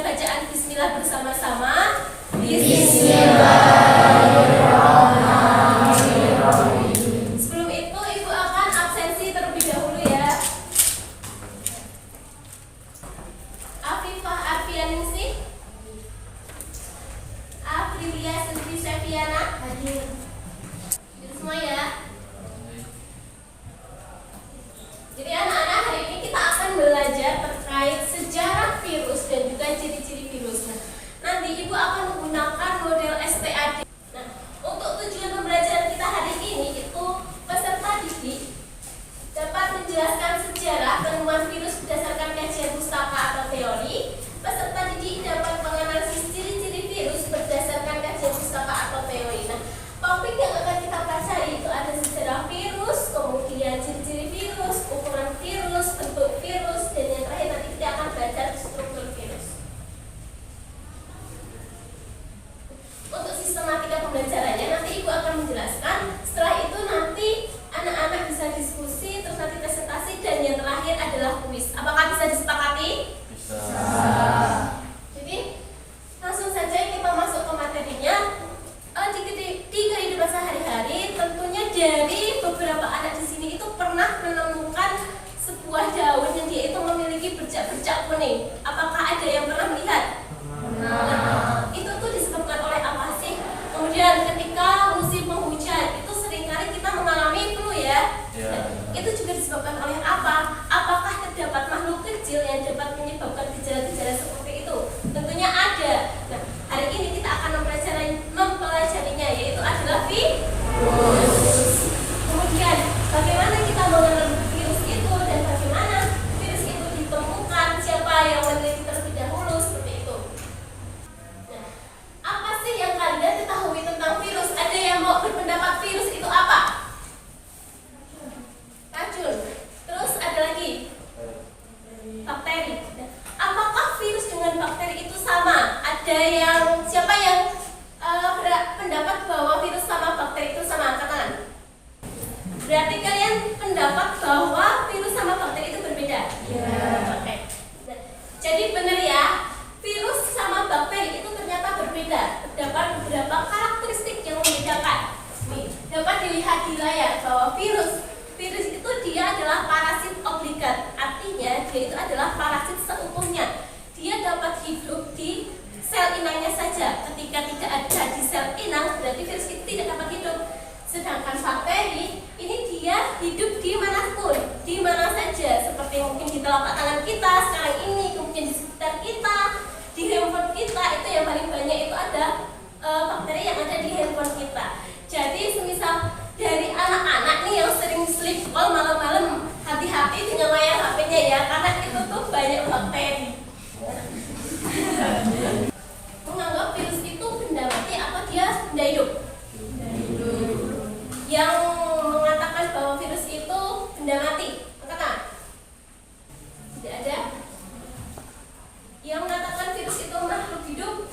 bacaan bismillah bersama-sama. Bismillahirrahmanirrahim. Sebelum itu Ibu akan absensi terlebih dahulu ya. Afifah Arfianingsih, Aprilia Sendri Seviana hadir. Hadir semua ya. Jadi anak-anak, hari ini kita akan belajar terkait sejarah virus dan juga ciri-ciri virus. Nah, nanti Ibu akan menggunakan model STAD. Nah, untuk tujuan pembelajaran kita hari ini itu peserta didik dapat menjelaskan sejarah penemuan virus berdasarkan kajian pustaka atau teori. Peserta didik dapat menganalisis ciri-ciri virus berdasarkan kajian pustaka atau teori. Nah, topik yang akan kita pelajari itu ada sejarah virus, kemudian ciri-ciri virus, ukuran virus, bentuk virus, dan yang terakhir nanti kita akan belajar struktur virus. Untuk sistematika pembelajarannya nanti Ibu akan menjelaskan. Setelah itu nanti anak-anak bisa diskusi, terus nanti presentasi, dan yang terakhir adalah kuis. Apakah bisa disepakati? Bisa. Jadi langsung saja kita masuk ke materinya. Di kehidupan sehari-hari, tentunya dari beberapa anak di sini itu pernah menemukan sebuah daun yang dia itu memiliki bercak-bercak kuning. Apakah ada yang pernah melihat? Nah, itu tuh disebabkan oleh apa sih? Kemudian ketika musim penghujan itu seringkali kita mengalami flu ya. Itu juga disebabkan oleh apa? Apakah terdapat makhluk kecil yang dapat menyebabkan gejala-gejala seperti itu? Tentunya ada. Nah, hari ini kita akan mempelajarinya, yaitu adalah virus. Kemudian bagaimana kita mengenal virus itu dan bagaimana virus itu ditemukan, siapa yang meneliti terlebih dahulu, seperti itu. Nah, apa sih yang kalian ketahui tentang virus? Ada yang mau berpendapat virus itu apa? Racun. Terus ada lagi bakteri. Nah, apakah virus dengan bakteri itu sama? Ada yang siapa yang pendapat bahwa virus sama bakteri itu sama? Angkat tangan. Berarti kalian pendapat bahwa virus sama bakteri itu berbeda? Iya. Oke. Nah, jadi benar ya, virus sama bakteri itu ternyata berbeda. Terdapat beberapa karakteristik yang membedakan. Nih, dapat dilihat di layar bahwa virus itu dia adalah parasit obligat. Artinya dia itu adalah parasit seutuhnya. Dia dapat hidup di sel inangnya saja. Ketika tidak ada di sel inang, berarti virus itu tidak dapat hidup. Sedangkan bakteri ini dia hidup di manapun, di mana saja, seperti mungkin di telapak tangan kita sekarang ini, kemudian di sekitar kita, di handphone kita. Itu yang paling banyak itu ada bakteri yang ada di handphone kita. Jadi semisal dari anak-anak nih yang sering sleep call malam-malam, hati-hati dengan layar HP-nya ya, karena itu tuh banyak bakteri. Menganggap virus itu benda mati atau dia benda hidup? Benda hidup. Yang mengatakan bahwa virus itu benda mati, angkat tangan. Tidak ada. Yang mengatakan virus itu makhluk hidup?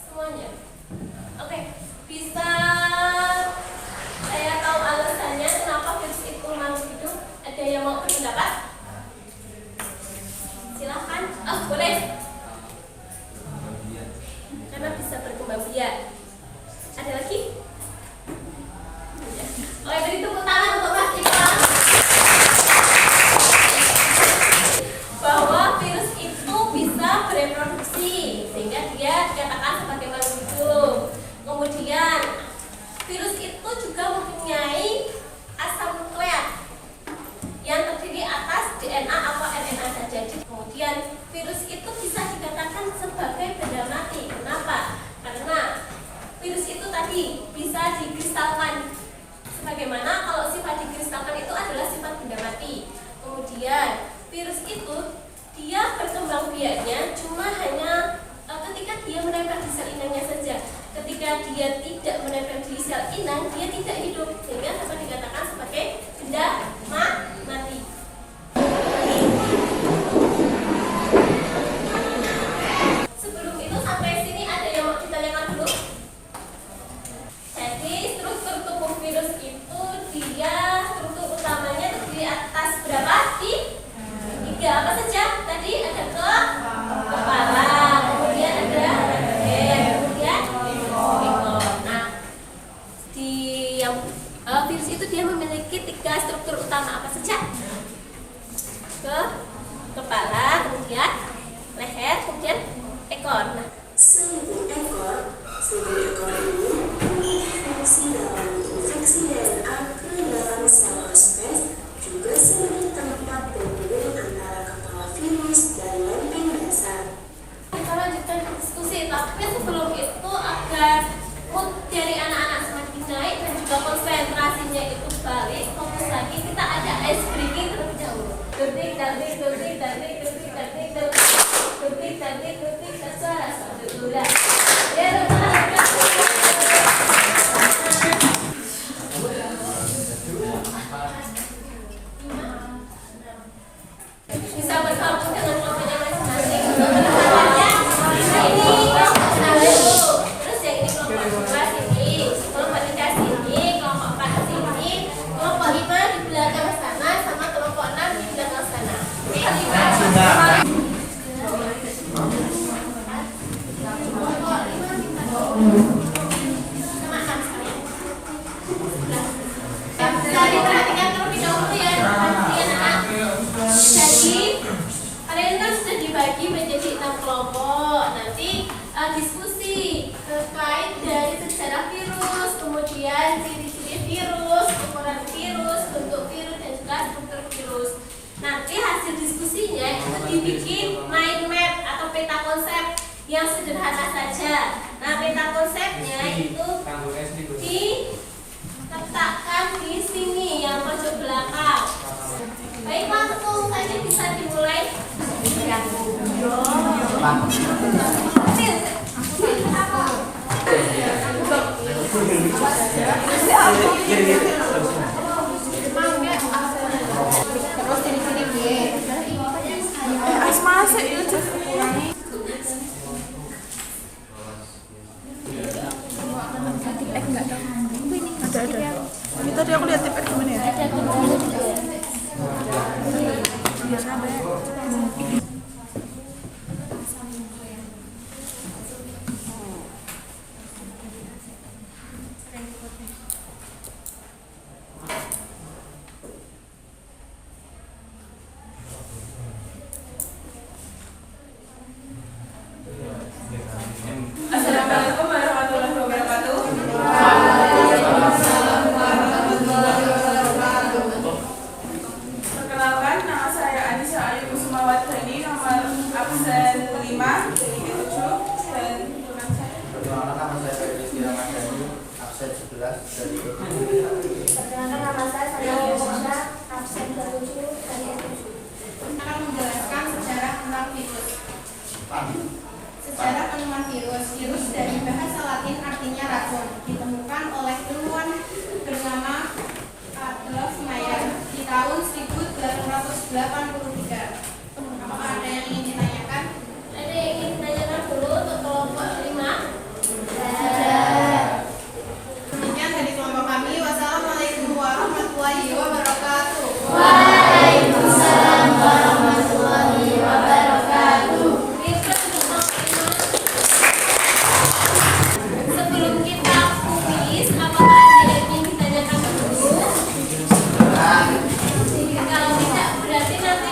Semuanya. Oke, bisa saya tahu alasannya kenapa virus itu makhluk hidup? Ada yang mau berpendapat? Silahkan. Oh, boleh. Karena bisa berkembang biak. Ada lagi? Oke, beri tepuk tangan untuk Mas Iqbal. Bahwa virus itu bisa bereproduksi sehingga dia dikatakan sebagai makhluk hidup. Kemudian virus itu juga mempunyai asam nukleat yang terdiri atas DNA atau RNA saja. Kemudian virus itu bisa dikatakan sebagai benda mati. Kenapa? Karena virus itu tadi bisa dikristalkan. Sebagaimana kalau sifat dikristalkan itu adalah sifat benda mati. Kemudian virus itu dia berkembang biaknya cuma hanya ketika dia menempel di sel inangnya saja. Ketika dia tidak menempel di sel inang, dia tidak hidup, sehingga dapat dikatakan sebagai benda mati. Sebelum itu sampai sini ada yang mau ditanyakan dulu? Jadi struktur tubuh virus itu dia struktur utamanya terdiri atas berapa? Tiga. Apa saja saja? Tadi ada kepala, kemudian ada leher, kemudian ekor. Nah, di yang virus itu dia memiliki 3 struktur utama apa saja? Kepala, kemudian leher, kemudian ekor. Nah, Selain ekor ini memiliki fungsi dalam infeksi DNA ke dalam sel hospes, juga sebagai tempat berhubung antara kepala virus dan lempeng dasar. kita lanjutkan diskusi, tapi sebelum itu agar mood dari anak-anak semakin naik dan juga konsentrasinya itu balik, fokus lagi, kita ada ice breaking terlebih dahulu. Detik, detik, detik, detik, detik, detik, detik, detik, detik, detik, suara satu dua. Ya, bisa bergabung dengan kelompoknya masing-masing. Ini kelompok satu, terus yang ini kelompok 2 sini, kelompok 3 sini, kelompok 4 sini, kelompok 5 di belakang sana, sama kelompok 6 di belakang sana. Jadi perhatikan terlebih dahulu ya, anak-anak. Jadi kalian kan sudah dibagi menjadi 6 kelompok. Nanti diskusi terkait dari sejarah virus, kemudian ciri-ciri virus, ukuran virus, bentuk virus, dan juga struktur virus. Nanti hasil diskusinya itu dibikin mind map atau peta konsep yang sederhana saja. Nah, peta konsepnya itu diletakkan di sini yang pojok belakang. Baik, langsung saja bisa dimulai. Ada. Ini tadi aku lihat tipek gimana ya? Assalamualaikum warahmatullahi wabarakatuh. Perkenalkan, nama saya Anissa Ayu Kusumawardhani, nomor absen 5, dari 7, dan turunan saya. Perkenalkan, nama saya Febri Ramadhani, absen 11 dari Perkenalkan, nama saya Sandra Moksha, absen 27 dari S7. Akan menjelaskan sejarah tentang virus. Sejarah penemuan virus. Virus dari bahasa Latin artinya racun, ditemukan oleh ilmuwan bernama Adolf Meyer di tahun 1883. Apakah ada yang ingin ditanyakan? Ada yang ingin ditanyakan dulu untuk kelompok 5? Demikian dari kelompok kami. Wassalamualaikum warahmatullahi wabarakatuh. Waalaikumsalam warahmatullahi wabarakatuh. Sebelum kita kuis, apakah ada yang ingin ditanyakan dulu? Kalau tidak, berarti nanti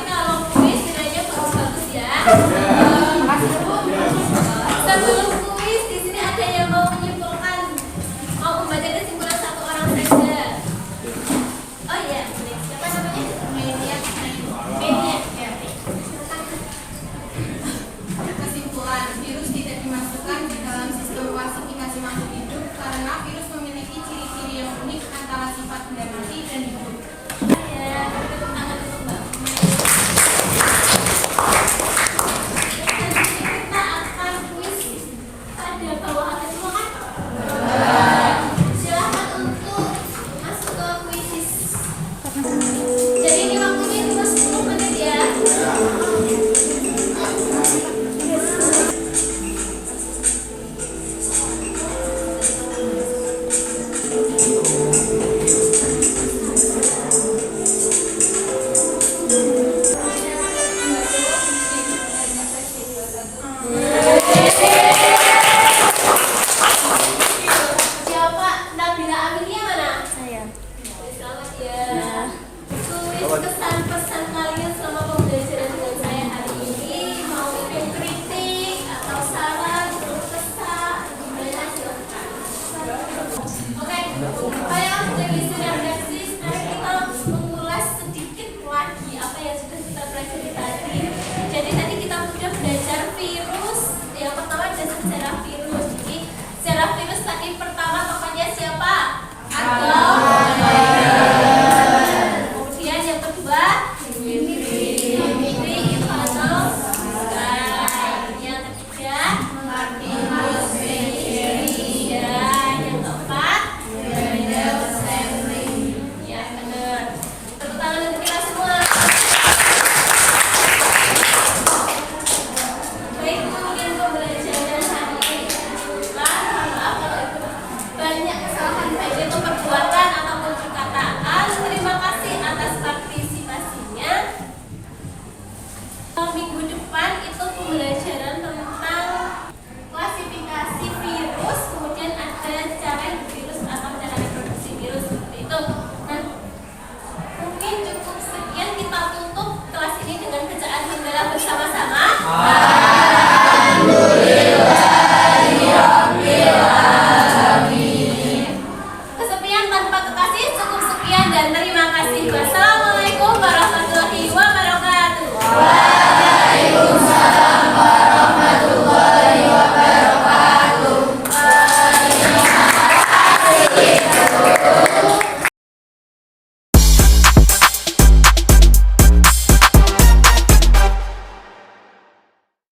dan terima kasih. Wassalamualaikum